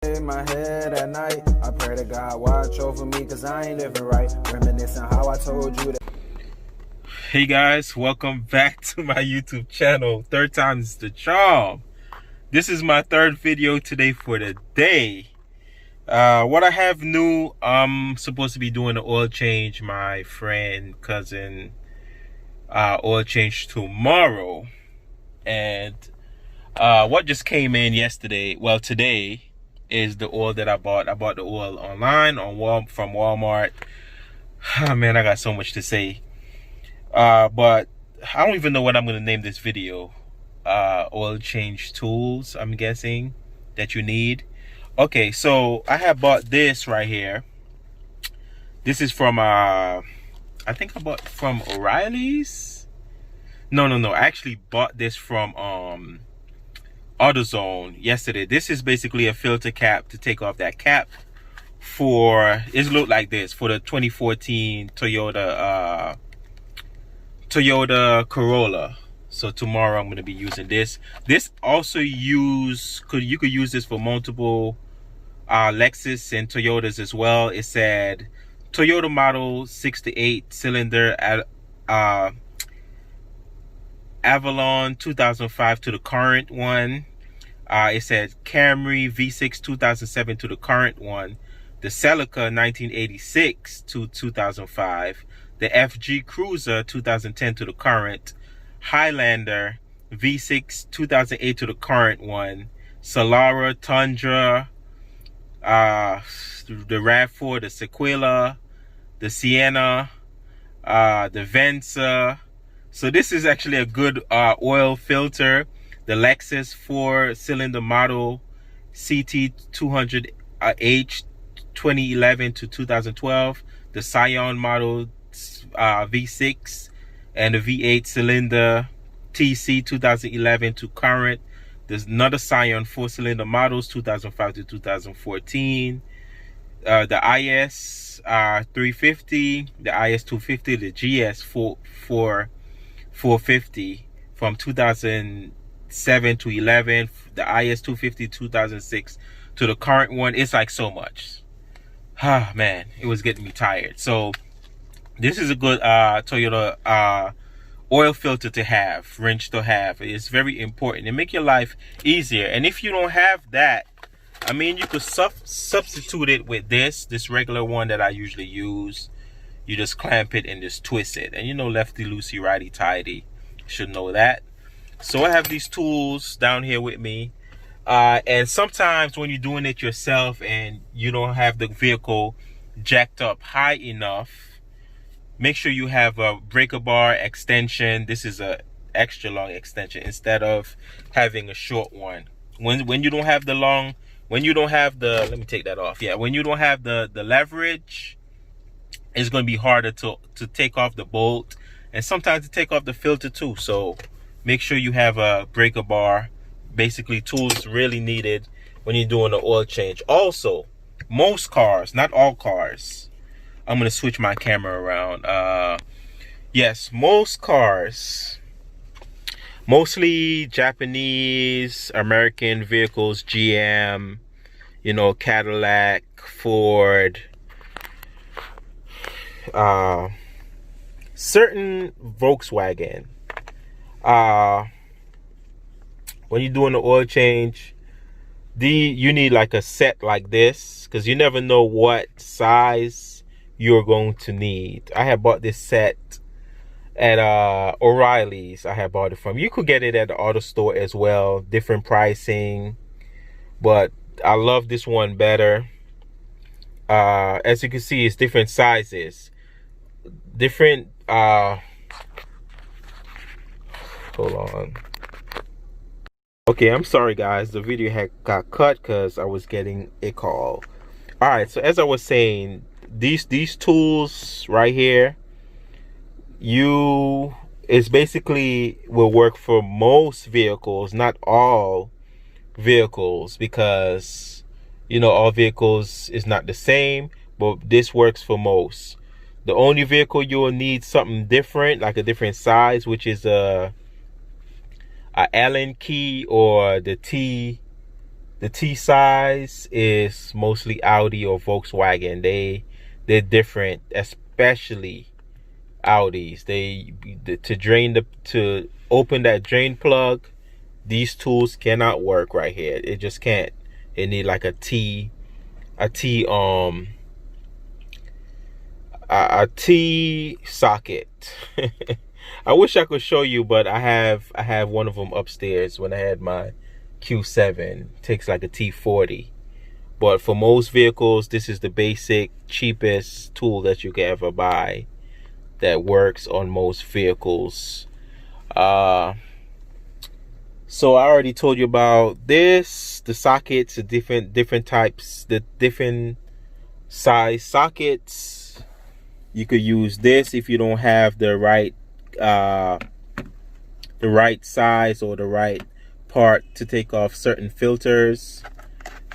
In my head at night, I pray to God watch over me, cause I ain't living right. Reminiscing how I told you that. Hey guys, welcome back to my YouTube channel. Third time's the charm. This is my third video today for the day. What I have new, I'm supposed to be doing an oil change. My friend, cousin, oil change tomorrow. And what just came in yesterday, well today, is the oil that I bought. I bought the oil online from Walmart. Oh, man, I got so much to say. But I don't even know what I'm going to name this video. Oil change tools, I'm guessing, that you need. Okay, so I have bought this right here. This is from I think I bought from O'Reilly's. No, I actually bought this from AutoZone yesterday. This is basically a filter cap to take off that cap for, it looked like this, for the 2014 Toyota Corolla. So tomorrow I'm going to be using this. This also you could use this for multiple Lexus and Toyotas as well. It said Toyota model 6 to 8 cylinder at Avalon 2005 to the current one. It said Camry V6 2007 to the current one. The Celica 1986 to 2005. The FG Cruiser 2010 to the current. Highlander V6 2008 to the current one. Solara, Tundra, the RAV4, the Sequoia, the Sienna, the Venza. So this is actually a good oil filter. The Lexus 4-cylinder model CT200H 2011 to 2012. The Scion model V6 and the V8 cylinder TC 2011 to current. There's another Scion 4-cylinder models 2005 to 2014. The IS 350, the IS 250, the GS 450 from 2007 to 11, the IS 250 2006 to the current one. It's like so much. Ah, man, it was getting me tired. So this is a good Toyota oil filter to have, wrench to have. It's very important. It make your life easier. And if you don't have that, I mean, you could substitute it with this regular one that I usually use. You just clamp it and just twist it. And you know, lefty loosey, righty tighty. Should know that. So I have these tools down here with me. And sometimes when you're doing it yourself and you don't have the vehicle jacked up high enough, make sure you have a breaker bar extension. This is a extra long extension instead of having a short one. When you don't have the long, when you don't have the, let me take that off. Yeah, when you don't have the leverage, it's going to be harder to take off the bolt and sometimes to take off the filter too. So make sure you have a breaker bar. Basically, tools really needed when you're doing the oil change. Also, most cars, not all cars, I'm going to switch my camera around. Yes, most cars, mostly Japanese, American vehicles, GM, you know, Cadillac, Ford, certain Volkswagen. When you're doing the oil change, you need like a set like this, because you never know what size you're going to need. I have bought this set at O'Reilly's. I have bought it from. You could get it at the auto store as well, different pricing, but I love this one better. As you can see, it's different sizes, different hold on. Okay, I'm sorry guys, the video got cut because I was getting a call. All right, so as I was saying, these tools right here, it's basically will work for most vehicles, not all vehicles, because you know all vehicles is not the same, but this works for most. The only vehicle you will need something different, like a different size, which is a Allen key or the T The T size is mostly Audi or Volkswagen. They're different, especially Audis. To open that drain plug, these tools cannot work right here. It just can't. It need like a T socket. I wish I could show you, but I have one of them upstairs. When I had my Q7, it takes like a T40. But for most vehicles, this is the basic, cheapest tool that you can ever buy that works on most vehicles. So I already told you about this. The sockets, the different types, the different size sockets. You could use this if you don't have the right size or the right part to take off certain filters.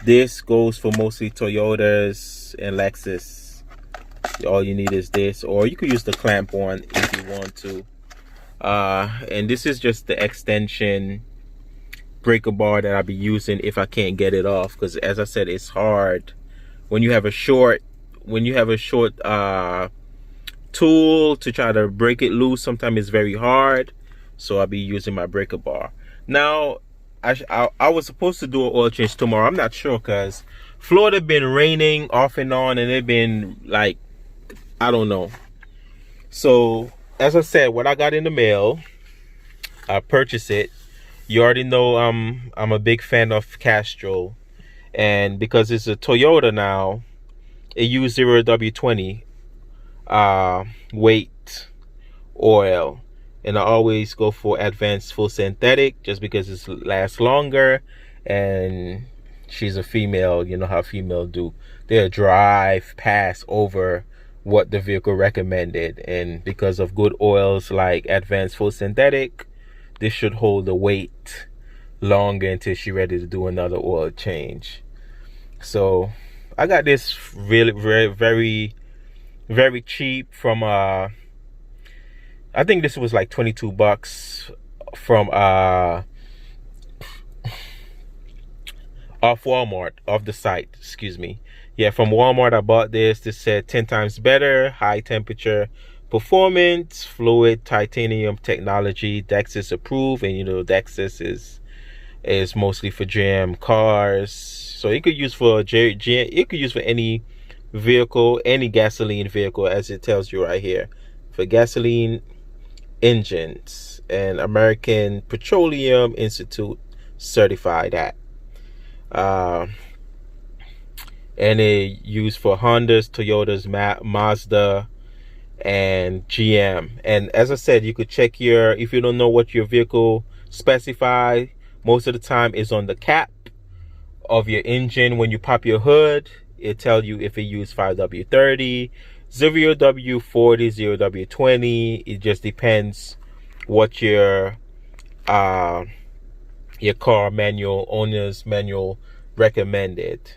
This goes for mostly Toyotas and Lexus. All you need is this, or you could use the clamp one if you want to. And this is just the extension breaker bar that I'll be using if I can't get it off, because as I said, it's hard when you have a short tool to try to break it loose. Sometimes it's very hard, so I'll be using my breaker bar. Now I was supposed to do an oil change tomorrow. I'm not sure, because Florida been raining off and on, and it been like, I don't know. So as I said, what I got in the mail, I purchased it. You already know I'm a big fan of Castrol, and because it's a Toyota now, it used 0W20 weight oil, and I always go for advanced full synthetic just because it lasts longer. And she's a female, you know how female do, they'll drive past over what the vehicle recommended, and because of good oils like advanced full synthetic, this should hold the weight longer until she's ready to do another oil change. So I got this really very, very cheap from I think this was like $22 from off Walmart, off the site, excuse me. Yeah, from Walmart I bought this. This said 10 times better, high temperature performance, fluid titanium technology, Dexus approved. And you know, Dexus is mostly for GM cars, so it could use for GM, it could use for any vehicle, any gasoline vehicle, as it tells you right here, for gasoline engines, and American Petroleum Institute certified that. And it used for Hondas, Toyotas, Mazda, and GM. And as I said, you could check your, if you don't know what your vehicle specifies, most of the time it's on the cap of your engine. When you pop your hood, it tells you if it used 5W30, 0W40, 0W20. It just depends what your car manual, owner's manual recommended.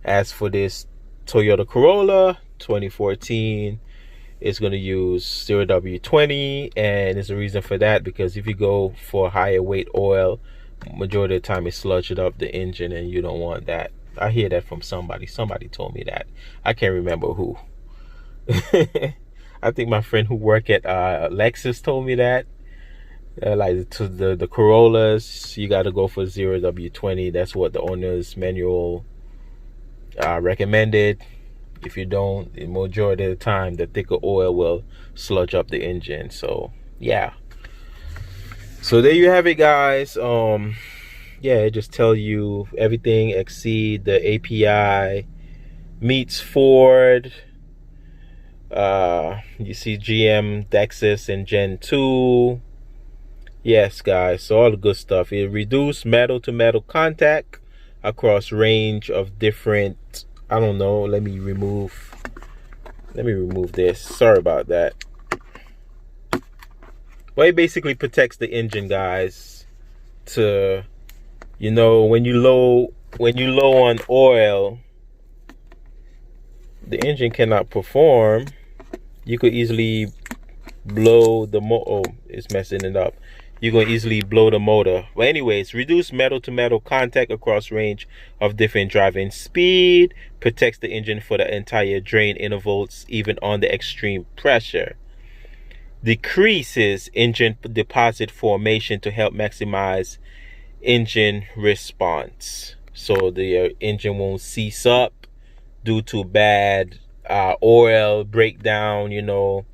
As for this Toyota Corolla 2014, it's going to use 0W20, and there's a reason for that, because if you go for higher weight oil, majority of the time it sludges up the engine, and you don't want that. I hear that from somebody told me that. I can't remember who. I think my friend who worked at Lexus told me that. Like to the Corollas, you got to go for 0W20. That's what the owner's manual recommended. If you don't, the majority of the time the thicker oil will sludge up the engine. So yeah, so there you have it, guys. Yeah, it just tell you everything exceed the API meets Ford. You see GM, Dexus, and Gen 2. Yes, guys, so all the good stuff. It reduced metal to metal contact across range of different, I don't know, let me remove this. Sorry about that. Well, it basically protects the engine, guys, to, you know, when you low on oil, the engine cannot perform. You could easily blow the it's messing it up. you're going to easily blow the motor. But anyways, reduce metal to metal contact across range of different driving speed, protects the engine for the entire drain intervals even under extreme pressure, decreases engine deposit formation to help maximize engine response, so the engine won't seize up due to bad oil breakdown, you know,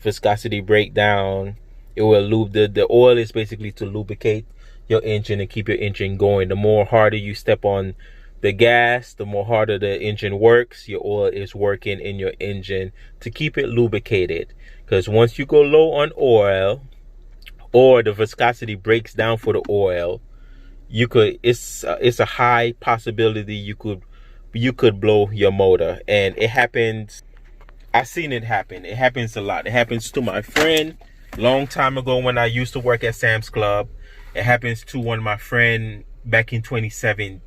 viscosity breakdown. It will lube the oil is basically to lubricate your engine and keep your engine going. The more harder you step on the gas, the more harder the engine works. Your oil is working in your engine to keep it lubricated, because once you go low on oil or the viscosity breaks down for the oil, you could it's a high possibility you could blow your motor. And it happens. I've seen it happen. It happens a lot. It happens to my friend long time ago when I used to work at Sam's Club. It happens to one of my friend back in 2017.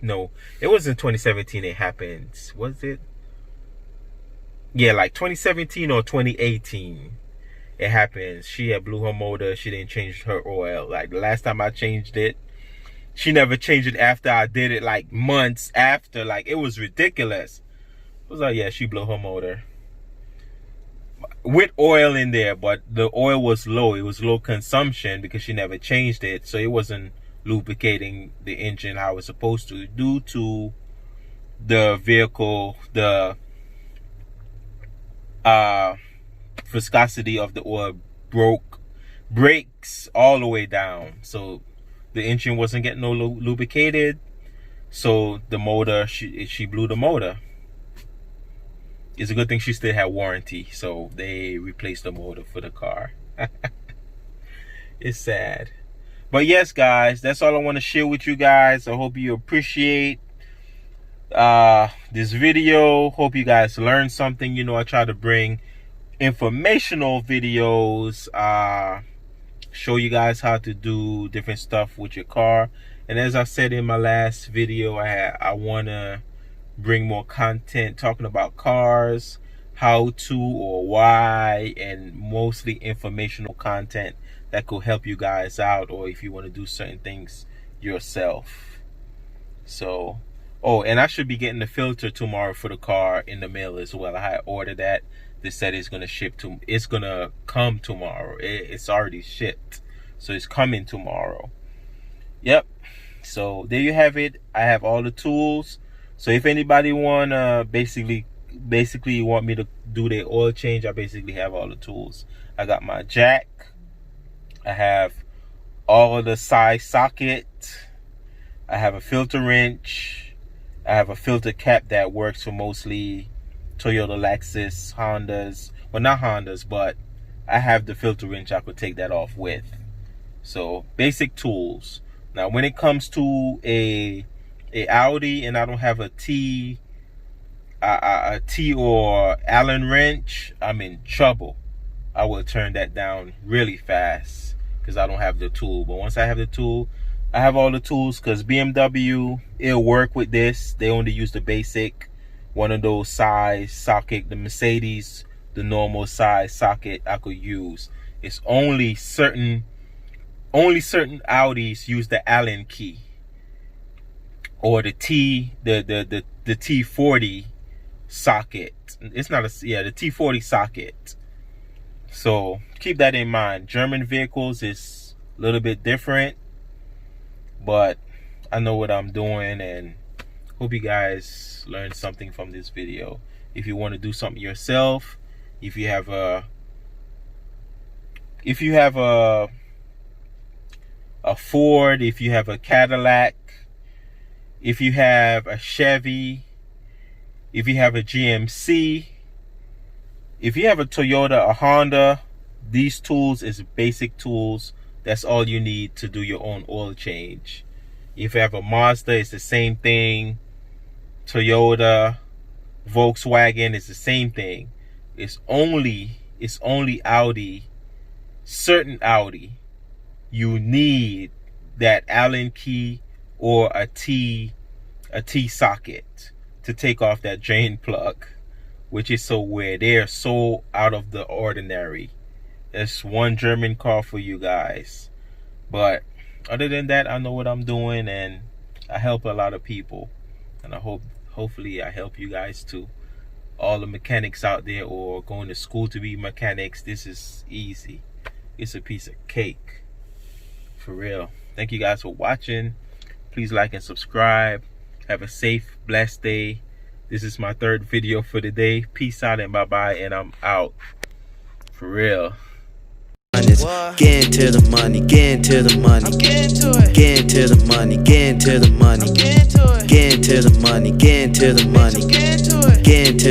No, it wasn't 2017 it happened. Was it? Yeah, like 2017 or 2018 it happens. She had blew her motor. She didn't change her oil. Like the last time I changed it, she never changed it after I did it, like months after. Like, it was ridiculous. I was like, yeah, she blew her motor with oil in there, but the oil was low. It was low consumption because she never changed it, so it wasn't lubricating the engine how it was supposed to, due to the vehicle, the viscosity of the oil breaks all the way down, so the engine wasn't getting no lubricated, so the motor, she blew the motor. It's a good thing she still had warranty, so they replaced the motor for the car. It's sad. But yes, guys, that's all I want to share with you guys. I hope you appreciate this video. Hope you guys learned something. You know, I try to bring informational videos, show you guys how to do different stuff with your car. And as I said in my last video, I want to bring more content talking about cars, how to or why, and mostly informational content that could help you guys out, or if you want to do certain things yourself. So, oh, and I should be getting the filter tomorrow for the car in the mail as well. I had ordered that. They said it's gonna it's gonna come tomorrow. It's already shipped, so it's coming tomorrow. Yep. So there you have it. I have all the tools. So if anybody wanna basically want me to do their oil change, I basically have all the tools. I got my jack. I have all of the side socket. I have a filter wrench. I have a filter cap that works for mostly Toyota, Lexus, Hondas. Well, not Hondas, but I have the filter wrench I could take that off with. So basic tools. Now when it comes to a Audi and I don't have a T or Allen wrench, I'm in trouble. I will turn that down really fast because I don't have the tool. But once I have the tool, I have all the tools, because BMW, it'll work with this. They only use the basic one of those size socket. The Mercedes, the normal size socket I could use. It's only certain Audis use the Allen key or the the T40 socket. It's not the T40 socket. So keep that in mind. German vehicles is a little bit different, but I know what I'm doing, and hope you guys learned something from this video. If you want to do something yourself, if you have a Ford, if you have a Cadillac, if you have a Chevy, if you have a GMC, if you have a Toyota, a Honda, these tools is basic tools. That's all you need to do your own oil change. If you have a Mazda, it's the same thing. Toyota, Volkswagen, it's the same thing. It's only Audi, certain Audi, you need that Allen key or a T socket to take off that drain plug, which is so weird. They are so out of the ordinary It's one German car for you guys. But other than that, I know what I'm doing, and I help a lot of people, and hopefully I help you guys too. All the mechanics out there or going to school to be mechanics, this is easy. It's a piece of cake, for real. Thank you guys for watching. Please like and subscribe. Have a safe, blessed day. This is my 3rd video for the day. Peace out and bye-bye, and I'm out. For real. Get into the money, get into the money, get into the money, get into the money, get into the money, get into the money, get into